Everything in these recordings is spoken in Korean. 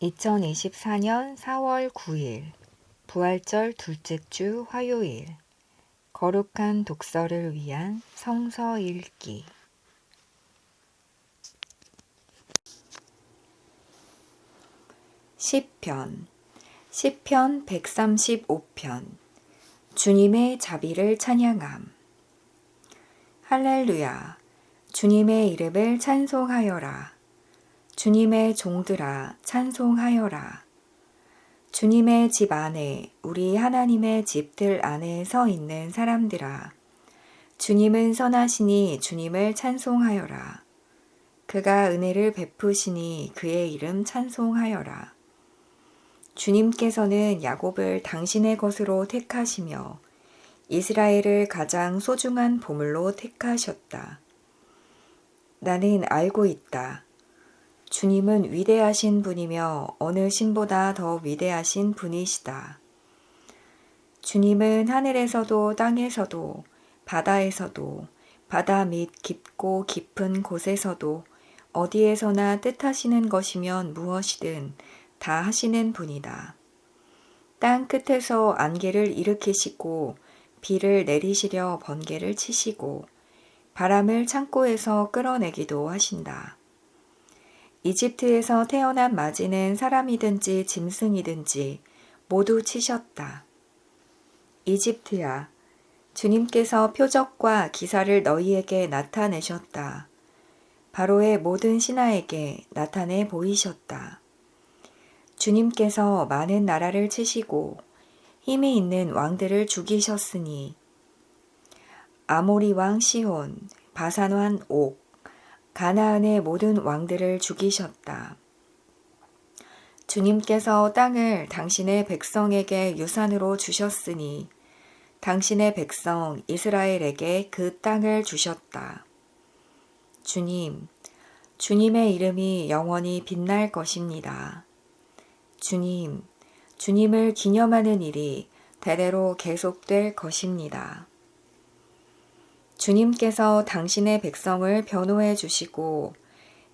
2024년 4월 9일 부활절 둘째 주 화요일 거룩한 독서를 위한 성서 읽기 시편 135편 주님의 자비를 찬양함. 할렐루야. 주님의 이름을 찬송하여라. 주님의 종들아 찬송하여라. 주님의 집 안에 우리 하나님의 집들 안에 서 있는 사람들아 주님은 선하시니 주님을 찬송하여라. 그가 은혜를 베푸시니 그의 이름 찬송하여라. 주님께서는 야곱을 당신의 것으로 택하시며 이스라엘을 가장 소중한 보물로 택하셨다. 나는 알고 있다. 주님은 위대하신 분이며 어느 신보다 더 위대하신 분이시다. 주님은 하늘에서도 땅에서도 바다에서도 바다 밑 깊고 깊은 곳에서도 어디에서나 뜻하시는 것이면 무엇이든 다 하시는 분이다. 땅 끝에서 안개를 일으키시고 비를 내리시려 번개를 치시고 바람을 창고에서 끌어내기도 하신다. 이집트에서 태어난 마지는 사람이든지 짐승이든지 모두 치셨다. 이집트야, 주님께서 표적과 기사를 너희에게 나타내셨다. 바로의 모든 신하에게 나타내 보이셨다. 주님께서 많은 나라를 치시고 힘이 있는 왕들을 죽이셨으니 아모리 왕 시혼, 바산 왕 옥, 가나안의 모든 왕들을 죽이셨다. 주님께서 땅을 당신의 백성에게 유산으로 주셨으니 당신의 백성 이스라엘에게 그 땅을 주셨다. 주님의 이름이 영원히 빛날 것입니다. 주님을 기념하는 일이 대대로 계속될 것입니다. 주님께서 당신의 백성을 변호해 주시고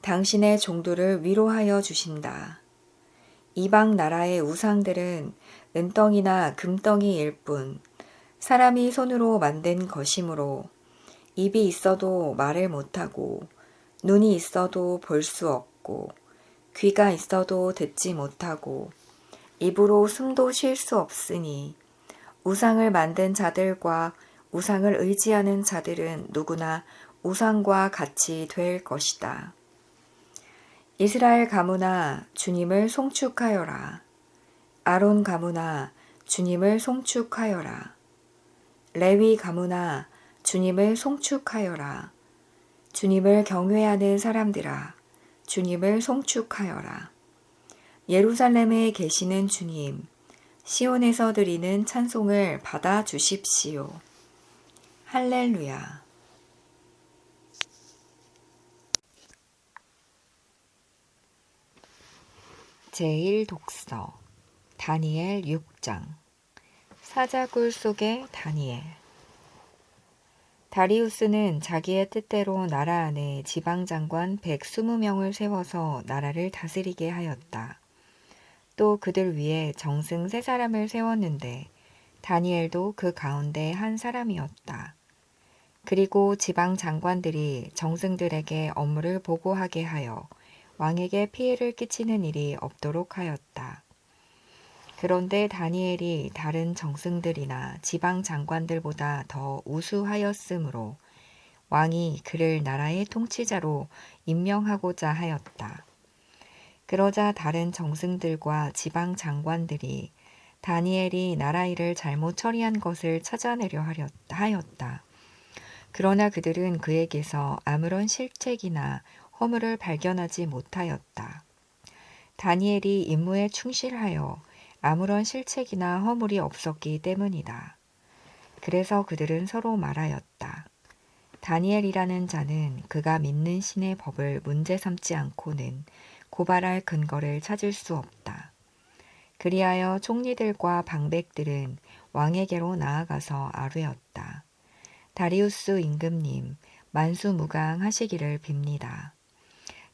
당신의 종들을 위로하여 주신다. 이방 나라의 우상들은 은덩이나 금덩이일 뿐 사람이 손으로 만든 것이므로 입이 있어도 말을 못하고 눈이 있어도 볼 수 없고 귀가 있어도 듣지 못하고 입으로 숨도 쉴 수 없으니 우상을 만든 자들과 우상을 의지하는 자들은 누구나 우상과 같이 될 것이다. 이스라엘 가문아 주님을 송축하여라. 아론 가문아 주님을 송축하여라. 레위 가문아 주님을 송축하여라. 주님을 경외하는 사람들아 주님을 송축하여라. 예루살렘에 계시는 주님, 시온에서 드리는 찬송을 받아 주십시오. 할렐루야. 제1독서 다니엘 6장 사자굴 속의 다니엘. 다리우스는 자기의 뜻대로 나라 안에 지방장관 120명을 세워서 나라를 다스리게 하였다. 또 그들 위에 정승 3사람을 세웠는데 다니엘도 그 가운데 한 사람이었다. 그리고 지방 장관들이 정승들에게 업무를 보고하게 하여 왕에게 피해를 끼치는 일이 없도록 하였다. 그런데 다니엘이 다른 정승들이나 지방 장관들보다 더 우수하였으므로 왕이 그를 나라의 통치자로 임명하고자 하였다. 그러자 다른 정승들과 지방 장관들이 다니엘이 나라 일을 잘못 처리한 것을 찾아내려 하였다. 그러나 그들은 그에게서 아무런 실책이나 허물을 발견하지 못하였다. 다니엘이 임무에 충실하여 아무런 실책이나 허물이 없었기 때문이다. 그래서 그들은 서로 말하였다. 다니엘이라는 자는 그가 믿는 신의 법을 문제 삼지 않고는 고발할 근거를 찾을 수 없다. 그리하여 총리들과 방백들은 왕에게로 나아가서 아뢰었다. 다리우스 임금님, 만수무강하시기를 빕니다.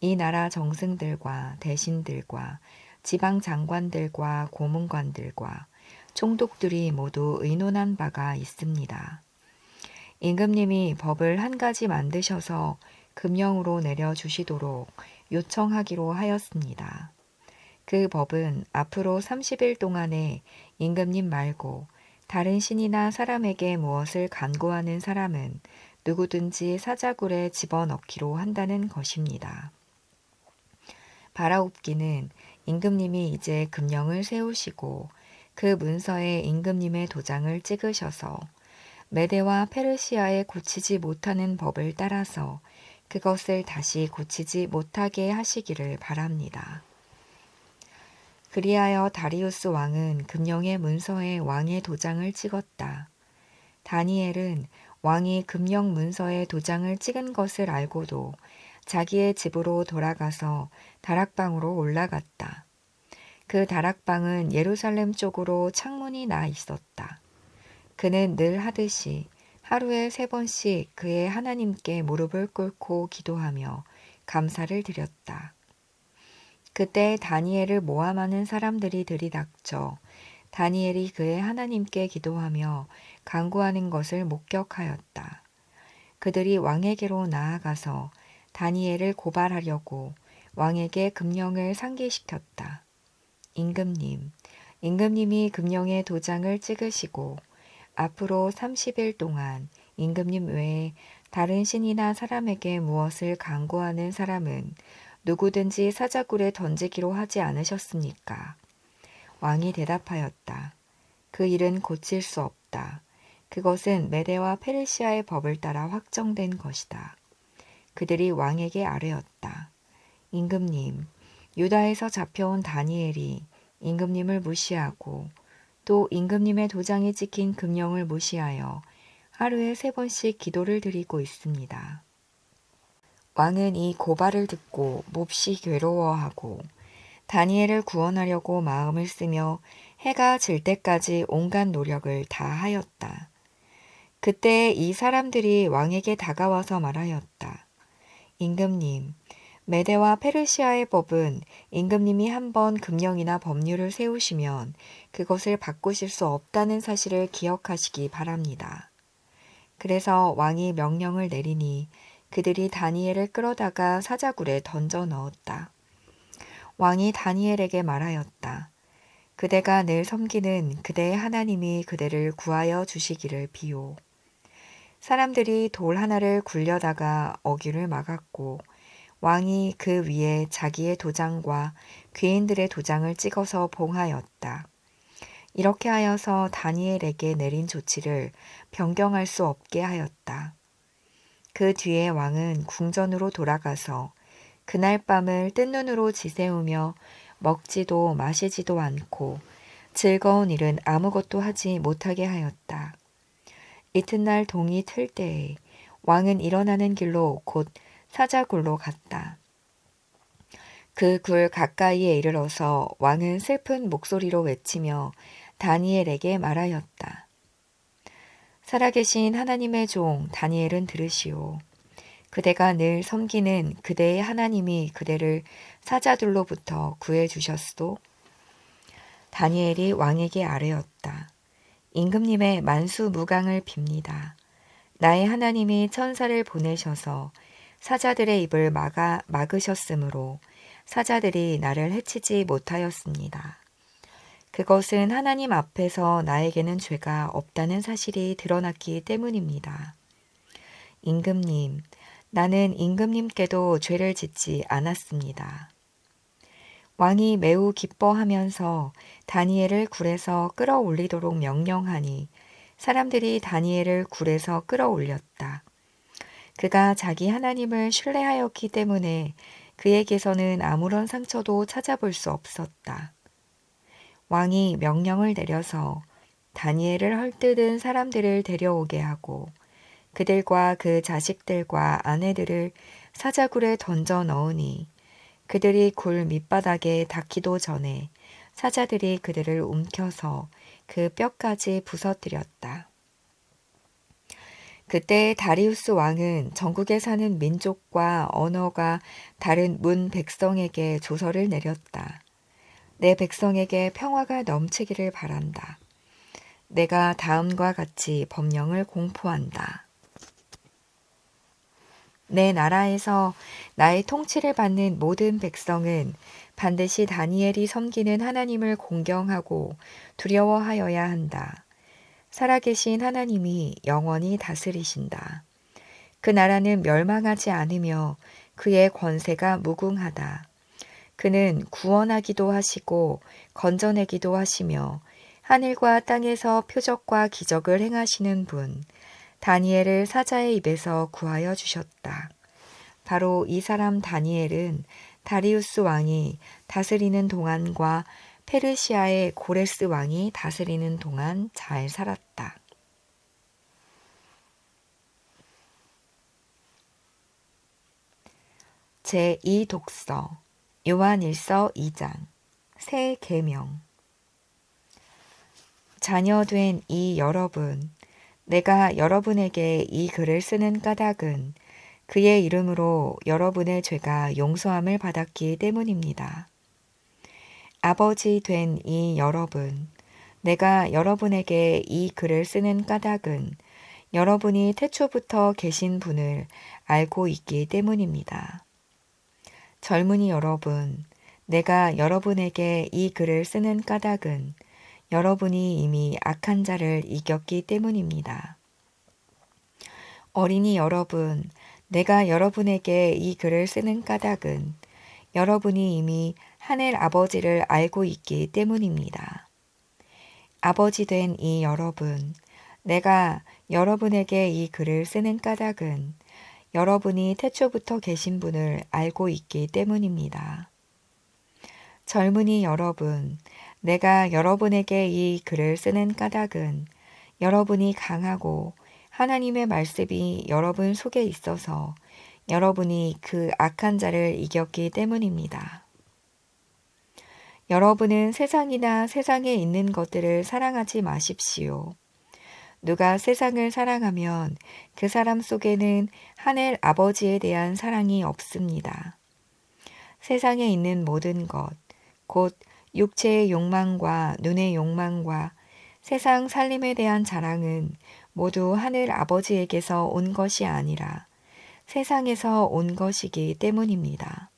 이 나라 정승들과 대신들과 지방 장관들과 고문관들과 총독들이 모두 의논한 바가 있습니다. 임금님이 법을 한 가지 만드셔서 금령으로 내려주시도록 요청하기로 하였습니다. 그 법은 앞으로 30일 동안에 임금님 말고 다른 신이나 사람에게 무엇을 간구하는 사람은 누구든지 사자굴에 집어넣기로 한다는 것입니다. 바라옵기는 임금님이 이제 금령을 세우시고 그 문서에 임금님의 도장을 찍으셔서 메대와 페르시아에 고치지 못하는 법을 따라서 그것을 다시 고치지 못하게 하시기를 바랍니다. 그리하여 다리우스 왕은 금령의 문서에 왕의 도장을 찍었다. 다니엘은 왕이 금령 문서에 도장을 찍은 것을 알고도 자기의 집으로 돌아가서 다락방으로 올라갔다. 그 다락방은 예루살렘 쪽으로 창문이 나 있었다. 그는 늘 하듯이 하루에 3번씩 그의 하나님께 무릎을 꿇고 기도하며 감사를 드렸다. 그때 다니엘을 모함하는 사람들이 들이닥쳐 다니엘이 그의 하나님께 기도하며 간구하는 것을 목격하였다. 그들이 왕에게로 나아가서 다니엘을 고발하려고 왕에게 금령을 상기시켰다. 임금님이 금령의 도장을 찍으시고 앞으로 30일 동안 임금님 외에 다른 신이나 사람에게 무엇을 간구하는 사람은 누구든지 사자굴에 던지기로 하지 않으셨습니까? 왕이 대답하였다. 그 일은 고칠 수 없다. 그것은 메대와 페르시아의 법을 따라 확정된 것이다. 그들이 왕에게 아뢰었다. 임금님, 유다에서 잡혀온 다니엘이 임금님을 무시하고 또 임금님의 도장이 찍힌 금령을 무시하여 하루에 3번씩 기도를 드리고 있습니다. 왕은 이 고발을 듣고 몹시 괴로워하고 다니엘을 구원하려고 마음을 쓰며 해가 질 때까지 온갖 노력을 다하였다. 그때 이 사람들이 왕에게 다가와서 말하였다. 임금님, 메대와 페르시아의 법은 임금님이 한번 금령이나 법률을 세우시면 그것을 바꾸실 수 없다는 사실을 기억하시기 바랍니다. 그래서 왕이 명령을 내리니 그들이 다니엘을 끌어다가 사자굴에 던져 넣었다. 왕이 다니엘에게 말하였다. 그대가 늘 섬기는 그대의 하나님이 그대를 구하여 주시기를 비오. 사람들이 돌 하나를 굴려다가 어귀를 막았고 왕이 그 위에 자기의 도장과 귀인들의 도장을 찍어서 봉하였다. 이렇게 하여서 다니엘에게 내린 조치를 변경할 수 없게 하였다. 그 뒤에 왕은 궁전으로 돌아가서 그날 밤을 뜬 눈으로 지새우며 먹지도 마시지도 않고 즐거운 일은 아무것도 하지 못하게 하였다. 이튿날 동이 틀 때에 왕은 일어나는 길로 곧 사자굴로 갔다. 그 굴 가까이에 이르러서 왕은 슬픈 목소리로 외치며 다니엘에게 말하였다. 살아계신 하나님의 종 다니엘은 들으시오. 그대가 늘 섬기는 그대의 하나님이 그대를 사자들로부터 구해주셨소. 다니엘이 왕에게 아뢰었다. 임금님의 만수무강을 빕니다. 나의 하나님이 천사를 보내셔서 사자들의 입을 막으셨으므로 사자들이 나를 해치지 못하였습니다. 그것은 하나님 앞에서 나에게는 죄가 없다는 사실이 드러났기 때문입니다. 임금님, 나는 임금님께도 죄를 짓지 않았습니다. 왕이 매우 기뻐하면서 다니엘을 굴에서 끌어올리도록 명령하니 사람들이 다니엘을 굴에서 끌어올렸다. 그가 자기 하나님을 신뢰하였기 때문에 그에게서는 아무런 상처도 찾아볼 수 없었다. 왕이 명령을 내려서 다니엘을 헐뜯은 사람들을 데려오게 하고 그들과 그 자식들과 아내들을 사자굴에 던져 넣으니 그들이 굴 밑바닥에 닿기도 전에 사자들이 그들을 움켜서 그 뼈까지 부서뜨렸다. 그때 다리우스 왕은 전국에 사는 민족과 언어가 다른 문 백성에게 조서를 내렸다. 내 백성에게 평화가 넘치기를 바란다. 내가 다음과 같이 법령을 공포한다. 내 나라에서 나의 통치를 받는 모든 백성은 반드시 다니엘이 섬기는 하나님을 공경하고 두려워하여야 한다. 살아계신 하나님이 영원히 다스리신다. 그 나라는 멸망하지 않으며 그의 권세가 무궁하다. 그는 구원하기도 하시고 건져내기도 하시며 하늘과 땅에서 표적과 기적을 행하시는 분, 다니엘을 사자의 입에서 구하여 주셨다. 바로 이 사람 다니엘은 다리우스 왕이 다스리는 동안과 페르시아의 고레스 왕이 다스리는 동안 잘 살았다. 제2독서 요한일서 2장 새 계명. 자녀된 이 여러분, 내가 여러분에게 이 글을 쓰는 까닭은 그의 이름으로 여러분의 죄가 용서함을 받았기 때문입니다. 아버지 된 이 여러분, 내가 여러분에게 이 글을 쓰는 까닭은 여러분이 태초부터 계신 분을 알고 있기 때문입니다. 젊은이 여러분, 내가 여러분에게 이 글을 쓰는 까닭은 여러분이 이미 악한 자를 이겼기 때문입니다. 어린이 여러분, 내가 여러분에게 이 글을 쓰는 까닭은 여러분이 이미 하늘 아버지를 알고 있기 때문입니다. 아버지 된 이 여러분, 내가 여러분에게 이 글을 쓰는 까닭은 여러분이 태초부터 계신 분을 알고 있기 때문입니다. 젊은이 여러분, 내가 여러분에게 이 글을 쓰는 까닭은 여러분이 강하고 하나님의 말씀이 여러분 속에 있어서 여러분이 그 악한 자를 이겼기 때문입니다. 여러분은 세상이나 세상에 있는 것들을 사랑하지 마십시오. 누가 세상을 사랑하면 그 사람 속에는 하늘 아버지에 대한 사랑이 없습니다. 세상에 있는 모든 것, 곧 육체의 욕망과 눈의 욕망과 세상 살림에 대한 자랑은 모두 하늘 아버지에게서 온 것이 아니라 세상에서 온 것이기 때문입니다.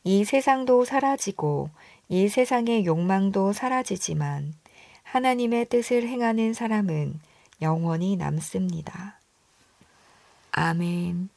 이 세상도 사라지고 이 세상의 욕망도 사라지지만 하나님의 뜻을 행하는 사람은 영원히 남습니다. 아멘.